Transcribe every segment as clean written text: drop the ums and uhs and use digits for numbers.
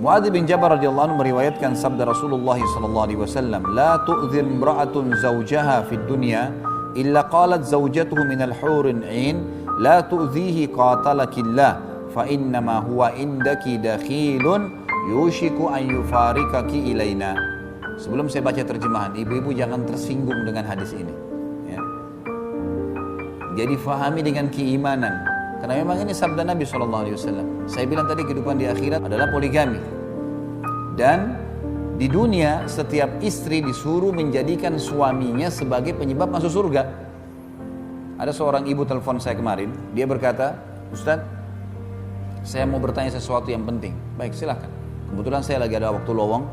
Muadz bin Jabal radhiyallahu anhu meriwayatkan sabda Rasulullah sallallahu alaihi wasallam, "La tu'dhil imra'atun zawjaha fid dunya illa qalat zawjatuhu minal hurin 'ain, la tu'dhihi qatalakillah, fa innama huwa indaki dakhilun yushiku an yufarikaki ilaina." Sebelum saya baca terjemahan, ibu-ibu jangan tersinggung dengan hadis ini. Ya. Jadi fahami dengan keimanan. Karena memang ini sabda Nabi SAW. Saya bilang tadi kehidupan di akhirat adalah poligami. Dan di dunia setiap istri disuruh menjadikan suaminya sebagai penyebab masuk surga. Ada seorang ibu telepon saya kemarin. Dia berkata, "Ustadz, saya mau bertanya sesuatu yang penting." Baik, silahkan. Kebetulan saya lagi ada waktu lowong.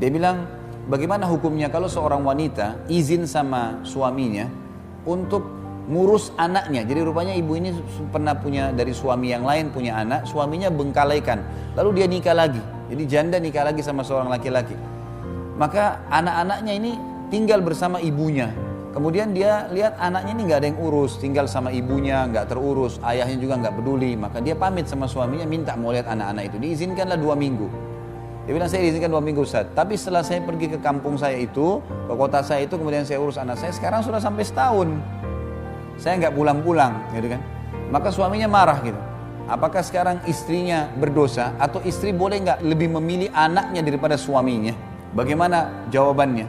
Dia bilang, bagaimana hukumnya kalau seorang wanita izin sama suaminya untuk ngurus anaknya. Jadi rupanya ibu ini pernah punya dari suami yang lain, punya anak, suaminya bengkalaikan. Lalu dia nikah lagi. Jadi janda nikah lagi sama seorang laki-laki. Maka anak-anaknya ini tinggal bersama ibunya. Kemudian dia lihat anaknya ini gak ada yang urus, tinggal sama ibunya, gak terurus, ayahnya juga gak peduli. Maka dia pamit sama suaminya, minta mau lihat anak-anak itu. Diizinkanlah 2 minggu. Dia bilang, saya diizinkan 2 minggu Ustaz. Tapi setelah saya pergi ke kampung saya itu, ke kota saya itu, kemudian saya urus anak saya, sekarang sudah sampai setahun. Saya nggak pulang-pulang, gitu kan? Maka suaminya marah gitu. Apakah sekarang istrinya berdosa atau istri boleh nggak lebih memilih anaknya daripada suaminya? Bagaimana jawabannya?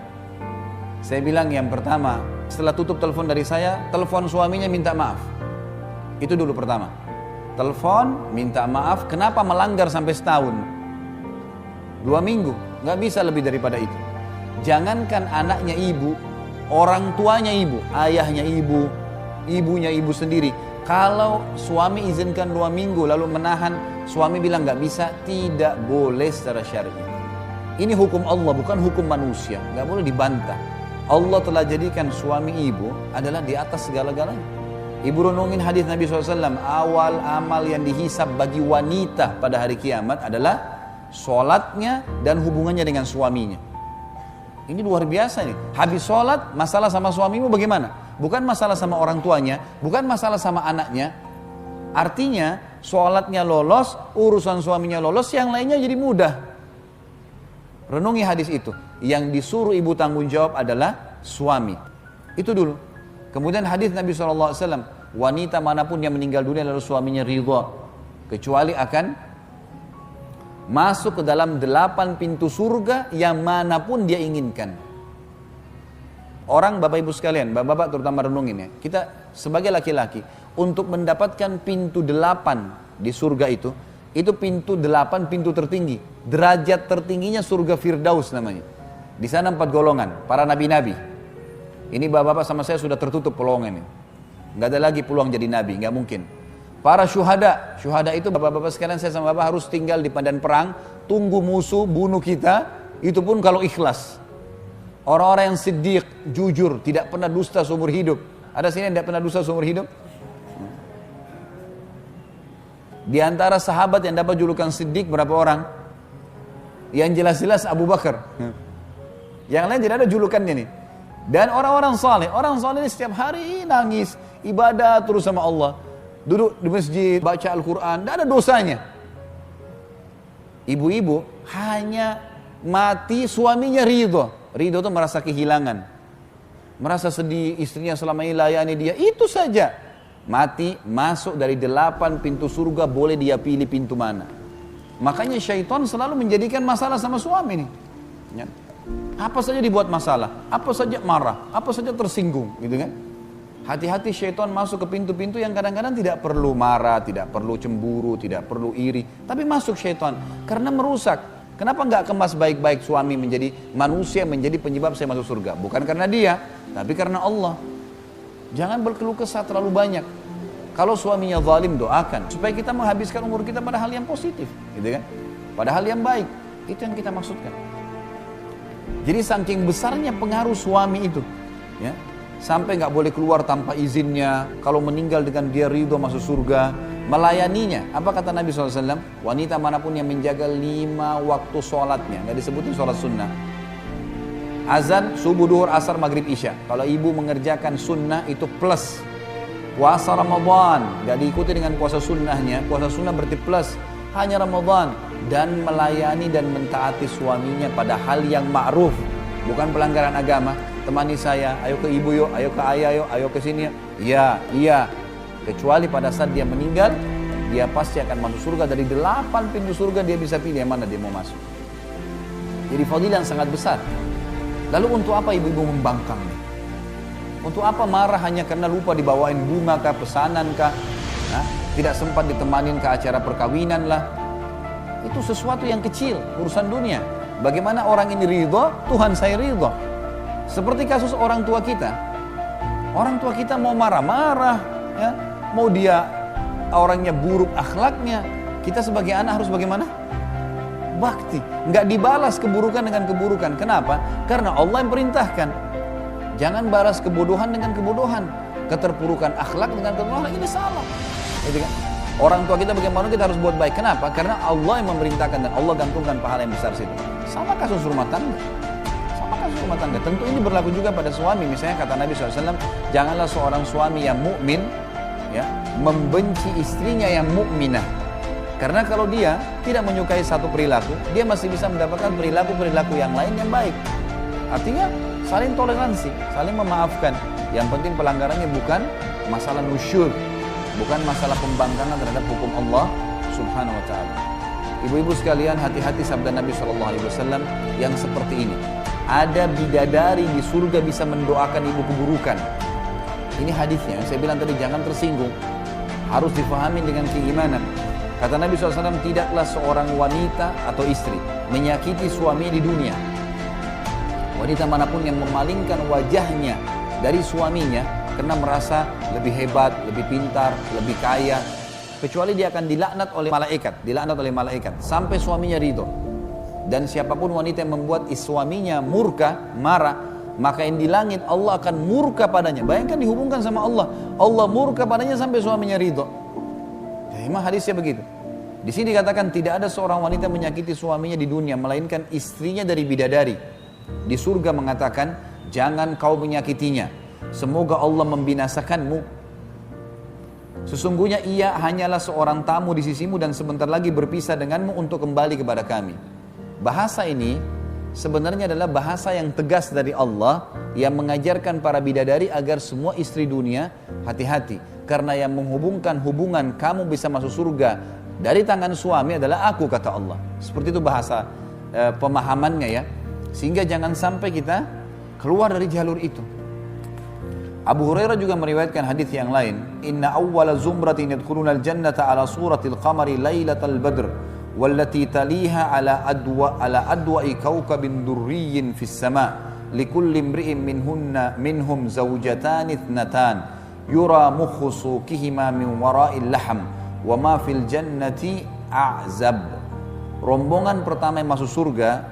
Saya bilang yang pertama, setelah tutup telepon dari saya, telepon suaminya minta maaf. Itu dulu pertama. Telepon minta maaf. Kenapa melanggar sampai setahun? 2 minggu, nggak bisa lebih daripada itu. Jangankan anaknya ibu, orang tuanya ibu, ayahnya ibu, ibunya ibu sendiri. Kalau suami izinkan 2 minggu lalu menahan, suami bilang nggak bisa, tidak boleh secara syar'i. Ini hukum Allah, bukan hukum manusia, nggak boleh dibantah. Allah telah jadikan suami ibu adalah di atas segala-galanya. Ibu renungin hadis Nabi SAW, awal amal yang dihisab bagi wanita pada hari kiamat adalah sholatnya dan hubungannya dengan suaminya. Ini luar biasa nih. Habis sholat, masalah sama suamimu bagaimana? Bukan masalah sama orang tuanya, bukan masalah sama anaknya. Artinya, sholatnya lolos, urusan suaminya lolos, yang lainnya jadi mudah. Renungi hadis itu. Yang disuruh ibu tanggung jawab adalah suami. Itu dulu. Kemudian hadis Nabi SAW, wanita manapun yang meninggal dunia lalu suaminya ridha, kecuali akan masuk ke dalam 8 pintu surga yang manapun dia inginkan. Orang bapak ibu sekalian, bapak-bapak terutama renungin ya. Kita sebagai laki-laki, untuk mendapatkan pintu 8 di surga itu pintu 8 pintu tertinggi. Derajat tertingginya surga Firdaus namanya. Di sana 4 golongan, para nabi-nabi. Ini bapak-bapak sama saya sudah tertutup peluang ini. Nggak ada lagi peluang jadi nabi, nggak mungkin. Para syuhada itu bapak-bapak sekalian, saya sama bapak harus tinggal di medan perang, tunggu musuh bunuh kita, itu pun kalau ikhlas. Orang-orang yang siddiq, jujur, tidak pernah dusta seumur hidup. Ada sini yang tidak pernah dusta seumur hidup? Di antara sahabat yang dapat julukan siddiq berapa orang? Yang jelas-jelas Abu Bakar. Yang lain tidak ada julukannya nih. Dan orang-orang saleh ini setiap hari nangis, ibadah terus sama Allah. Duduk di masjid, baca Al-Quran, tidak ada dosanya. Ibu-ibu hanya mati suaminya ridho. Ridho itu merasa kehilangan, merasa sedih, istrinya selama ini layani dia, itu saja. Mati, masuk dari 8 pintu surga, boleh dia pilih pintu mana. Makanya syaitan selalu menjadikan masalah sama suami nih. Ya. Apa saja dibuat masalah, apa saja marah, apa saja tersinggung, gitu kan. Hati-hati syaitan masuk ke pintu-pintu yang kadang-kadang tidak perlu marah, tidak perlu cemburu, tidak perlu iri. Tapi masuk syaitan, karena merusak. Kenapa nggak kemas baik-baik suami menjadi manusia, menjadi penyebab saya masuk surga? Bukan karena dia, tapi karena Allah. Jangan berkeluh kesah terlalu banyak. Kalau suaminya zalim, doakan supaya kita menghabiskan umur kita pada hal yang positif, gitu kan? Pada hal yang baik. Itu yang kita maksudkan. Jadi saking besarnya pengaruh suami itu, ya, sampai nggak boleh keluar tanpa izinnya. Kalau meninggal dengan dia ridho masuk surga. Melayaninya, apa kata Nabi SAW? Wanita manapun yang menjaga 5 waktu sholatnya, nggak disebutin sholat sunnah. Azan, subuh, duhur, asar, maghrib, isya. Kalau ibu mengerjakan sunnah itu plus. Puasa Ramadan, nggak diikuti dengan puasa sunnahnya. Puasa sunnah berarti plus. hanya Ramadan, dan melayani dan mentaati suaminya pada hal yang ma'ruf, bukan pelanggaran agama. Temani saya, ayo ke ibu yuk, ayo ke ayah yuk, ayo ke sini yuk. Iya. Kecuali pada saat dia meninggal, dia pasti akan masuk surga. Dari 8 pintu surga dia bisa pilih yang mana dia mau masuk. Jadi fadilah yang sangat besar. Lalu untuk apa ibu-ibu membangkang nih? Untuk apa marah hanya karena lupa dibawain bunga kah, pesanan kah? Nah, tidak sempat ditemanin ke acara perkawinan lah. Itu sesuatu yang kecil, urusan dunia. Bagaimana orang ini ridho, Tuhan saya ridho. Seperti kasus orang tua kita. Orang tua kita mau marah-marah, ya, mau dia orangnya buruk akhlaknya, kita sebagai anak harus bagaimana? Bakti. Nggak dibalas keburukan dengan keburukan. Kenapa? Karena Allah yang perintahkan. Jangan balas kebodohan dengan kebodohan, keterpurukan akhlak dengan keterpurukan. Ini salah. Gitu kan? Orang tua kita bagaimana kita harus buat baik. Kenapa? Karena Allah yang memerintahkan dan Allah gantungkan pahala yang besar situ. Sama kasus rumah tangga. Tentu ini berlaku juga pada suami. Misalnya kata Nabi SAW, janganlah seorang suami yang mukmin, ya, membenci istrinya yang mukminah. Karena kalau dia tidak menyukai satu perilaku, dia masih bisa mendapatkan perilaku-perilaku yang lain yang baik. Artinya saling toleransi, saling memaafkan. Yang penting pelanggarannya bukan masalah nusyur, bukan masalah pembangkangan terhadap hukum Allah Subhanahu wa taala. Ibu-ibu sekalian, hati-hati sabda Nabi SAW yang seperti ini. Ada bidadari di surga bisa mendoakan ibu keburukan. Ini hadisnya, saya bilang tadi jangan tersinggung. Harus difahami dengan keimanan. Kata Nabi SAW, tidaklah seorang wanita atau istri menyakiti suami di dunia. Wanita manapun yang memalingkan wajahnya dari suaminya karena merasa lebih hebat, lebih pintar, lebih kaya, kecuali dia akan dilaknat oleh malaikat, sampai suaminya ridho. Dan siapapun wanita yang membuat suaminya murka, marah, maka yang di langit Allah akan murka padanya. Bayangkan dihubungkan sama Allah, Allah murka padanya sampai suaminya ridho. Ya, memang hadisnya begitu. Di sini dikatakan tidak ada seorang wanita menyakiti suaminya di dunia melainkan istrinya dari bidadari. Di surga mengatakan, jangan kau menyakitinya, semoga Allah membinasakanmu. Sesungguhnya ia hanyalah seorang tamu di sisimu dan sebentar lagi berpisah denganmu untuk kembali kepada kami. Bahasa ini sebenarnya adalah bahasa yang tegas dari Allah yang mengajarkan para bidadari agar semua istri dunia hati-hati. Karena yang menghubungkan hubungan kamu bisa masuk surga dari tangan suami adalah aku, kata Allah. Seperti itu bahasa pemahamannya ya. Sehingga jangan sampai kita keluar dari jalur itu. Abu Hurairah juga meriwayatkan hadis yang lain. Inna awwala zumratin yadkhuluna al-jannata ala suratil qamari lailatal badr. Wallati taliha ala adwa'i kawkabin durriyin fis sama' likulli imri'in minhum zawjatan ithnatan yura mukhu suqihima min wara'il laham wa ma fil jannati a'zab. Rombongan pertama yang masuk surga,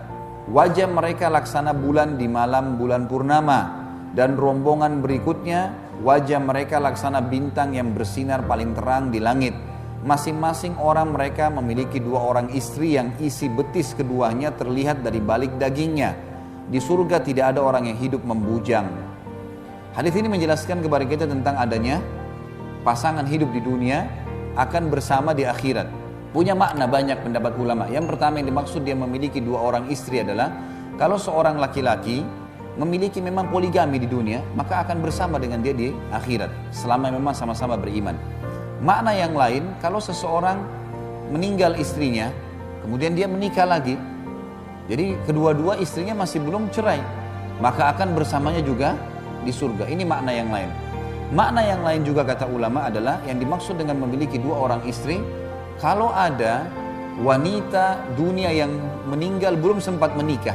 wajah mereka laksana bulan di malam bulan purnama, dan rombongan berikutnya wajah mereka laksana bintang yang bersinar paling terang di langit. Masing-masing orang mereka memiliki 2 orang istri yang isi betis keduanya terlihat dari balik dagingnya. Di surga tidak ada orang yang hidup membujang. Hadis ini menjelaskan kepada kita tentang adanya pasangan hidup di dunia akan bersama di akhirat. Punya makna banyak pendapat ulama. Yang pertama yang dimaksud dia memiliki 2 orang istri adalah kalau seorang laki-laki memiliki memang poligami di dunia, maka akan bersama dengan dia di akhirat selama memang sama-sama beriman. Makna yang lain, kalau seseorang meninggal istrinya, kemudian dia menikah lagi, jadi kedua-dua istrinya masih belum cerai, maka akan bersamanya juga di surga. Ini makna yang lain. Makna yang lain juga kata ulama adalah yang dimaksud dengan memiliki 2 orang istri, kalau ada wanita dunia yang meninggal belum sempat menikah,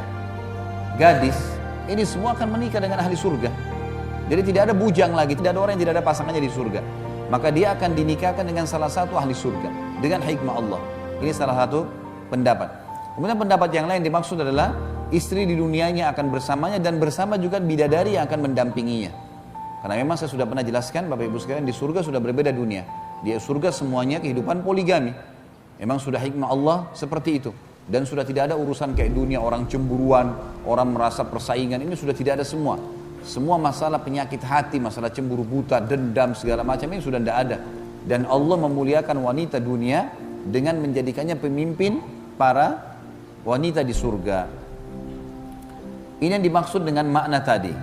gadis, ini semua akan menikah dengan ahli surga. Jadi tidak ada bujang lagi, tidak ada orang yang tidak ada pasangannya di surga. Maka dia akan dinikahkan dengan salah satu ahli surga dengan hikmah Allah. Ini salah satu pendapat. Kemudian pendapat yang lain dimaksud adalah istri di dunianya akan bersamanya dan bersama juga bidadari yang akan mendampinginya. Karena memang saya sudah pernah jelaskan Bapak Ibu sekalian, di surga sudah berbeda dunia. Di surga semuanya kehidupan poligami. Memang sudah hikmah Allah seperti itu. Dan sudah tidak ada urusan kayak dunia orang cemburuan, orang merasa persaingan, ini sudah tidak ada semua. Semua masalah penyakit hati, masalah cemburu buta, dendam, segala macam ini sudah tidak ada. Dan Allah memuliakan wanita dunia dengan menjadikannya pemimpin para wanita di surga. Ini yang dimaksud dengan makna tadi.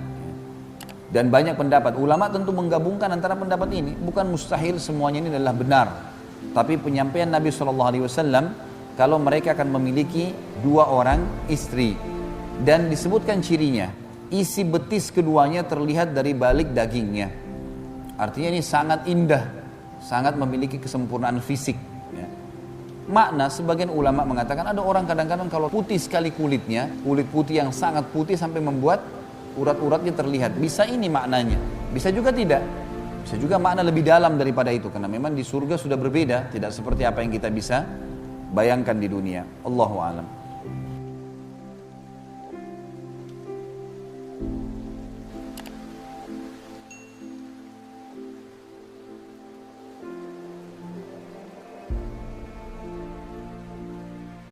Dan banyak pendapat, ulama tentu menggabungkan antara pendapat ini. Bukan mustahil semuanya ini adalah benar. Tapi penyampaian Nabi SAW, kalau mereka akan memiliki 2 orang istri. Dan disebutkan cirinya, isi betis keduanya terlihat dari balik dagingnya. Artinya ini sangat indah, sangat memiliki kesempurnaan fisik. Makna, sebagian ulama mengatakan ada orang kadang-kadang kalau putih sekali kulitnya, kulit putih yang sangat putih sampai membuat urat-uratnya terlihat. Bisa ini maknanya, bisa juga tidak. Bisa juga makna lebih dalam daripada itu, karena memang di surga sudah berbeda, tidak seperti apa yang kita bisa bayangkan di dunia. Allahu a'lam.